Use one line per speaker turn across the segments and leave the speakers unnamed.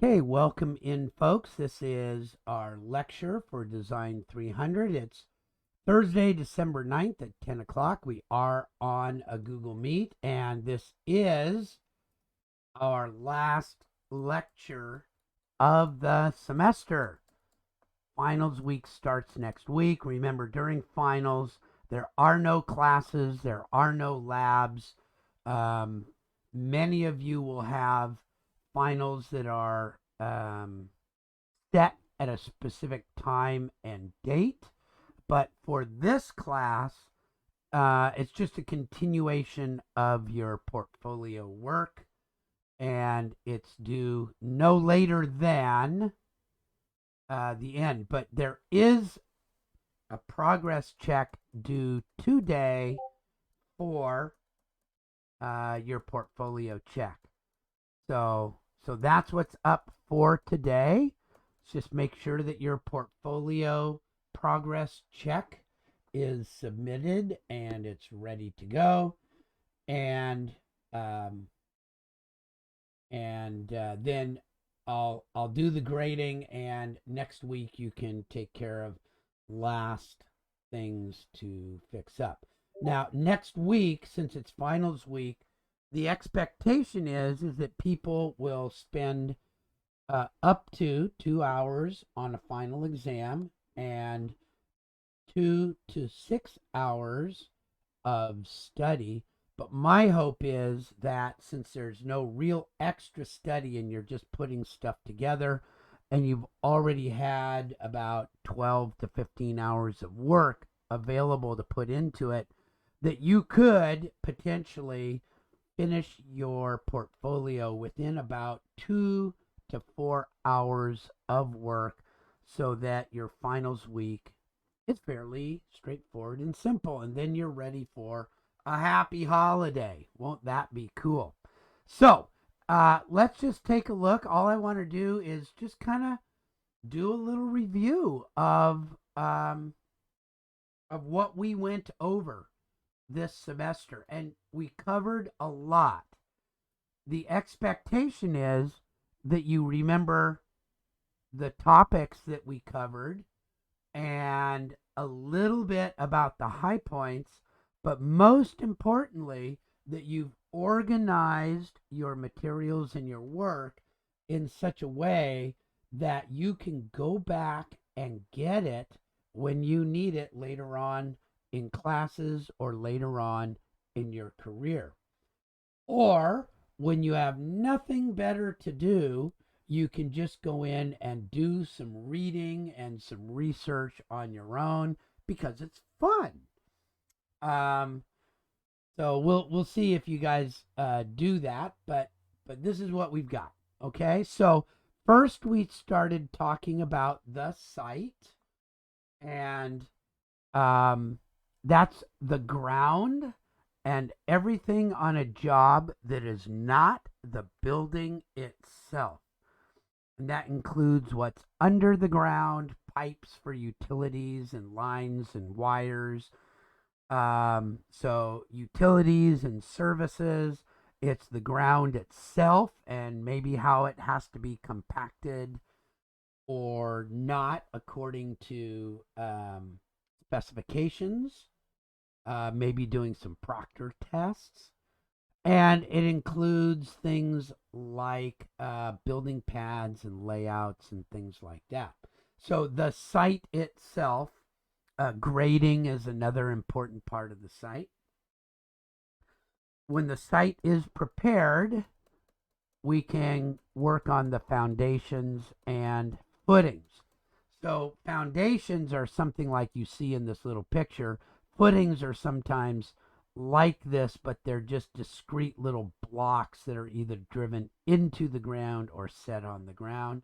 Okay, welcome in, folks. This is our lecture for Design 300. It's Thursday, December 9th at 10 o'clock. We are on a Google Meet, and this is our last lecture of the semester. Finals week starts next week. Remember, during finals, there are no classes, there are no labs. Um, Many of you will have finals that are set at a specific time and date. But for this class, it's just a continuation of your portfolio work, and it's due no later than the end. But there is a progress check due today for your portfolio check. So that's what's up for today. Just make sure that your portfolio progress check is submitted and it's ready to go. And then I'll do the grading, and next week you can take care of last things to fix up. Now, next week, since it's finals week, the expectation is that people will spend up to 2 hours on a final exam and 2 to 6 hours of study. But my hope is that since there's no real extra study and you're just putting stuff together, and you've already had about 12 to 15 hours of work available to put into it, that you could potentially finish your portfolio within about 2 to 4 hours of work, so that your finals week is fairly straightforward and simple, and then you're ready for a happy holiday. Won't that be cool? So let's just take a look. All I want to do is just kind of do a little review of what we went over this semester, and we covered a lot. The expectation is that you remember the topics that we covered and a little bit about the high points, but most importantly, that you've organized your materials and your work in such a way that you can go back and get it when you need it later on in classes or later on in your career. Or when you have nothing better to do, you can just go in and do some reading and some research on your own because it's fun. So we'll see if you guys do that, but this is what we've got. Okay, so first we started talking about the site, and that's the ground and everything on a job that is not the building itself. And that includes what's under the ground, pipes for utilities and lines and wires. So utilities and services, it's the ground itself and maybe how it has to be compacted or not according to specifications. Maybe doing some proctor tests. And it includes things like building pads and layouts and things like that. So the site itself, grading is another important part of the site. When the site is prepared, we can work on the foundations and footings. So foundations are something like you see in this little picture. Footings are sometimes like this, but they're just discrete little blocks that are either driven into the ground or set on the ground.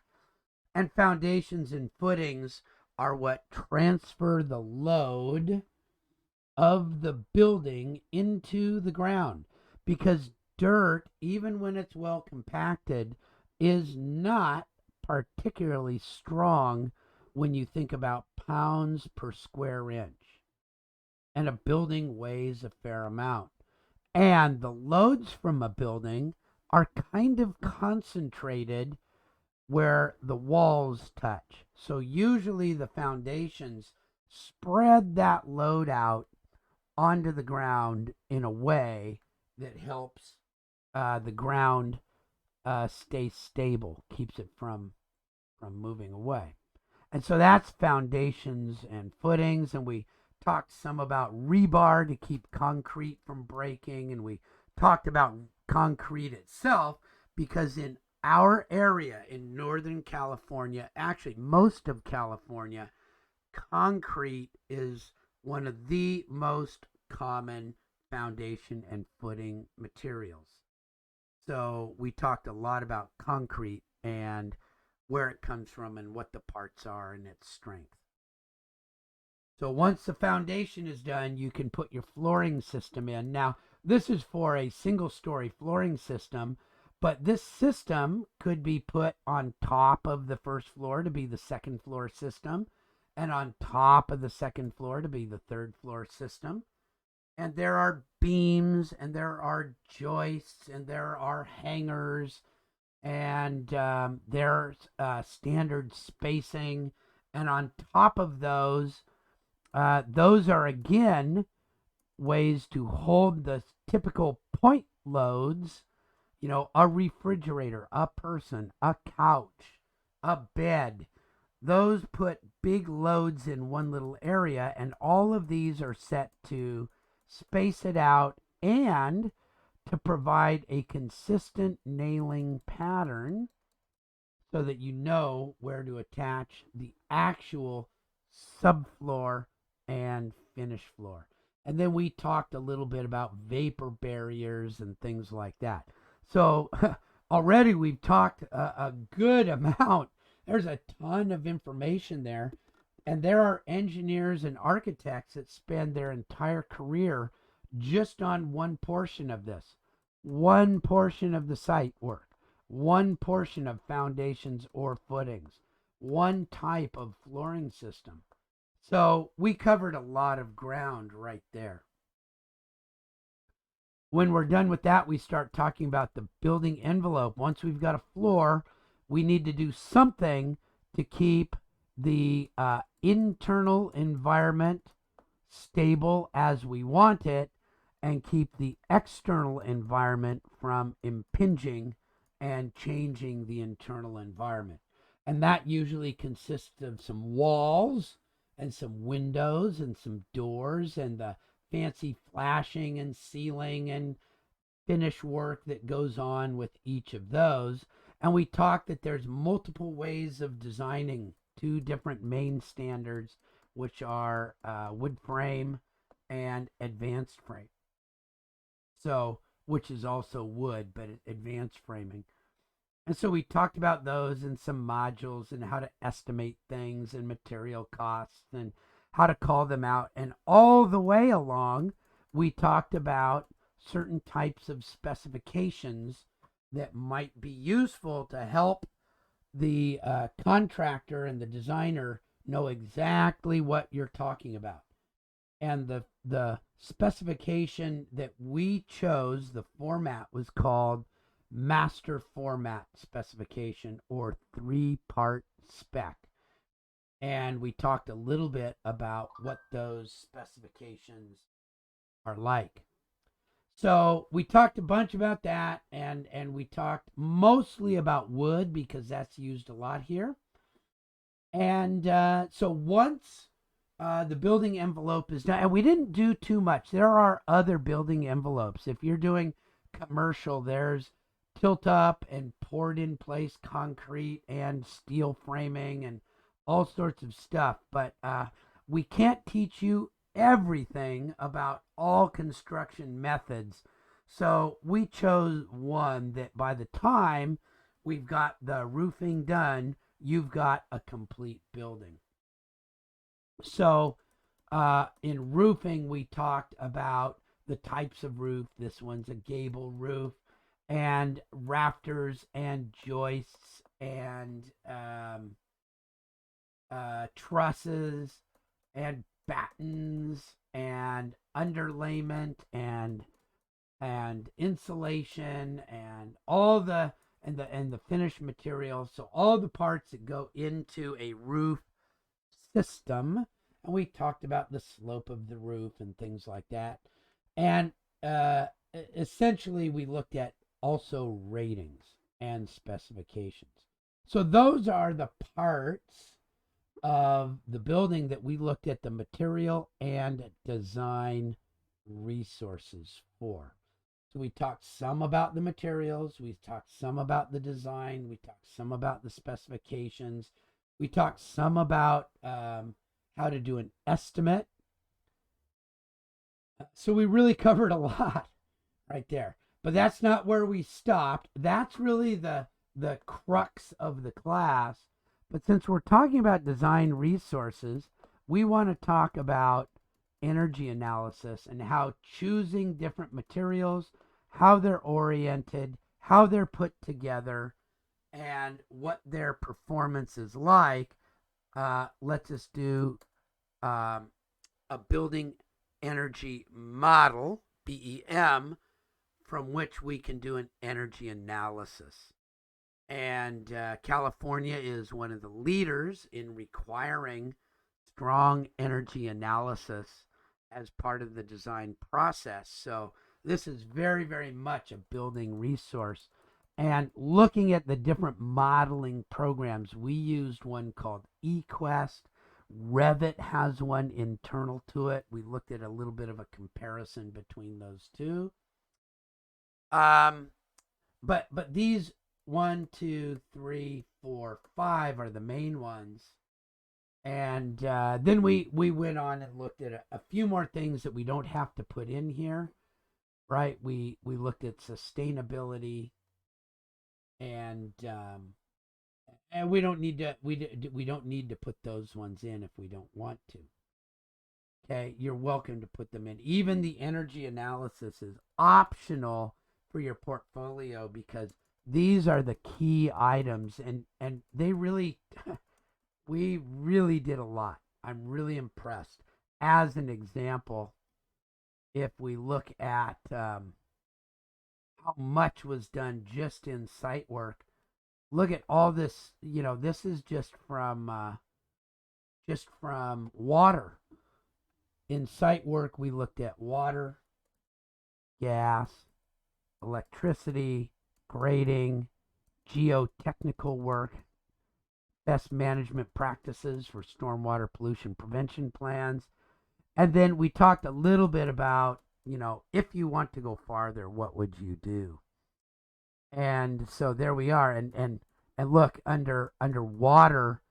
And foundations and footings are what transfer the load of the building into the ground, because dirt, even when it's well compacted, is not particularly strong when you think about pounds per square inch. And a building weighs a fair amount. And the loads from a building are kind of concentrated where the walls touch. So usually the foundations spread that load out onto the ground in a way that helps the ground stay stable, keeps it from moving away. And so that's foundations and footings. And we talked some about rebar to keep concrete from breaking. And we talked about concrete itself because in our area in Northern California, actually most of California, concrete is one of the most common foundation and footing materials. So we talked a lot about concrete and where it comes from and what the parts are and its strength. So once the foundation is done, you can put your flooring system in. Now, this is for a single story flooring system, but this system could be put on top of the first floor to be the second floor system, and on top of the second floor to be the third floor system. And there are beams, and there are joists, and there are hangers, and there's standard spacing. And on top of those are again ways to hold the typical point loads, a refrigerator, a person, a couch, a bed. Those put big loads in one little area, and all of these are set to space it out and to provide a consistent nailing pattern so that you know where to attach the actual subfloor and finish floor. And then we talked a little bit about vapor barriers and things like that. So already we've talked a good amount. There's a ton of information there. And there are engineers and architects that spend their entire career just on one portion of this, one portion of the site work, one portion of foundations or footings, one type of flooring system. So we covered a lot of ground right there. When we're done with that, we start talking about the building envelope. Once we've got a floor, we need to do something to keep the internal environment stable as we want it and keep the external environment from impinging and changing the internal environment. And that usually consists of some walls and some windows and some doors and the fancy flashing and sealing and finish work that goes on with each of those. And we talked that there's multiple ways of designing, two different main standards, which are wood frame and advanced frame. So, which is also wood, but advanced framing. And so we talked about those and some modules and how to estimate things and material costs and how to call them out. And all the way along, we talked about certain types of specifications that might be useful to help the contractor and the designer know exactly what you're talking about. And the specification that we chose, the format was called Master Format Specification, or 3-part spec. And we talked a little bit about what those specifications are like. So we talked a bunch about that, and we talked mostly about wood because that's used a lot here. And so once the building envelope is done, and we didn't do too much. There are other building envelopes. If you're doing commercial, there's tilt up and poured in place concrete and steel framing and all sorts of stuff. But we can't teach you everything about all construction methods. So we chose one that by the time we've got the roofing done, you've got a complete building. So in roofing, we talked about the types of roof. This one's a gable roof, and rafters and joists and trusses and battens and underlayment and insulation and all the and the finished material. So all the parts that go into a roof system, and we talked about the slope of the roof and things like that. And essentially, we looked at also ratings and specifications. So those are the parts of the building that we looked at the material and design resources for. So we talked some about the materials, we talked some about the design, we talked some about the specifications, we talked some about how to do an estimate. So we really covered a lot right there. But that's not where we stopped. That's really the crux of the class. But since we're talking about design resources, we want to talk about energy analysis and how choosing different materials, how they're oriented, how they're put together, and what their performance is like. Let's just do a building energy model, BEM, from which we can do an energy analysis. And California is one of the leaders in requiring strong energy analysis as part of the design process. So this is very, very much a building resource. And looking at the different modeling programs, we used one called eQuest. Revit has one internal to it. We looked at a little bit of a comparison between those two. But these 1, 2, 3, 4, 5 are the main ones. And then we went on and looked at a few more things that we don't have to put in here, right? We looked at sustainability, and we don't need to we don't need to put those ones in if we don't want to. Okay, you're welcome to put them in. Even the energy analysis is optional for your portfolio because these are the key items, and they really we really did a lot. I'm really impressed. As an example, if we look at how much was done just in site work, look at all this. This is just from water. In site work, we looked at water, gas, electricity, grading, geotechnical work, best management practices for stormwater pollution prevention plans. And then we talked a little bit about, if you want to go farther, what would you do? And so there we are. And look, under water,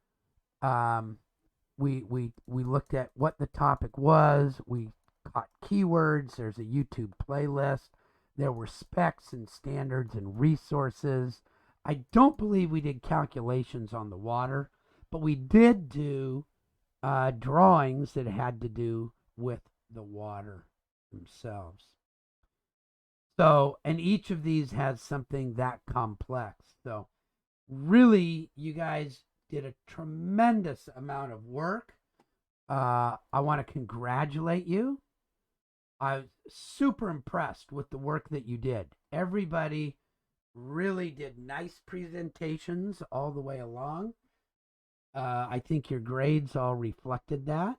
we looked at what the topic was. We caught keywords. There's a YouTube playlist. There were specs and standards and resources. I don't believe we did calculations on the water, but we did do drawings that had to do with the water themselves. So, and each of these has something that complex. So, really, you guys did a tremendous amount of work. I want to congratulate you. I was super impressed with the work that you did. Everybody really did nice presentations all the way along. I think your grades all reflected that.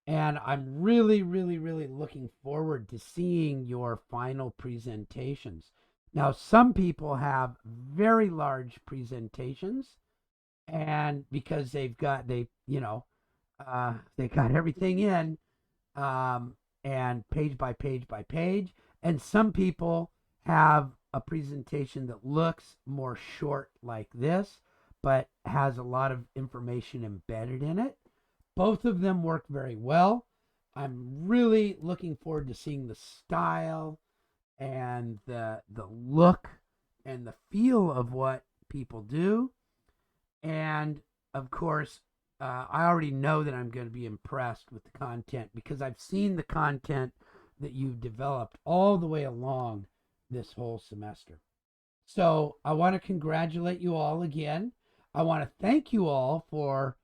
And I'm really, really, really looking forward to seeing your final presentations. Now, some people have very large presentations, and because they got everything in, and page by page by page. And some people have a presentation that looks more short like this, but has a lot of information embedded in it. Both of them work very well. I'm really looking forward to seeing the style and the look and the feel of what people do. And of course, I already know that I'm going to be impressed with the content because I've seen the content that you've developed all the way along this whole semester. So I want to congratulate you all again. I want to thank you all for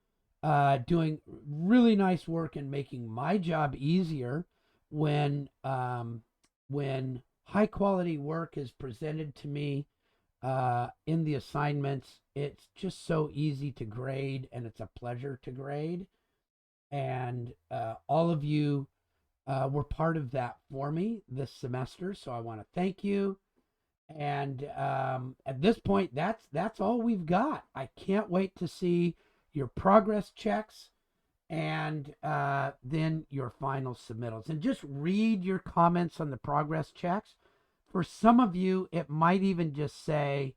doing really nice work and making my job easier when high quality work is presented to me in the assignments. It's just so easy to grade, and it's a pleasure to grade. And all of you were part of that for me this semester, so I want to thank you. And at this point, that's all we've got. I can't wait to see your progress checks and then your final submittals. And just read your comments on the progress checks. For some of you, it might even just say,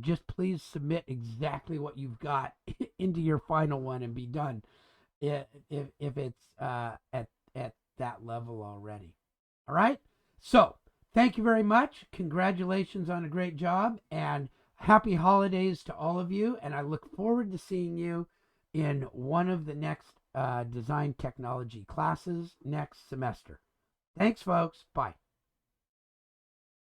just please submit exactly what you've got into your final one and be done. If it's at that level already. All right. So thank you very much. Congratulations on a great job, and happy holidays to all of you. And I look forward to seeing you in one of the next design technology classes next semester. Thanks, folks. Bye.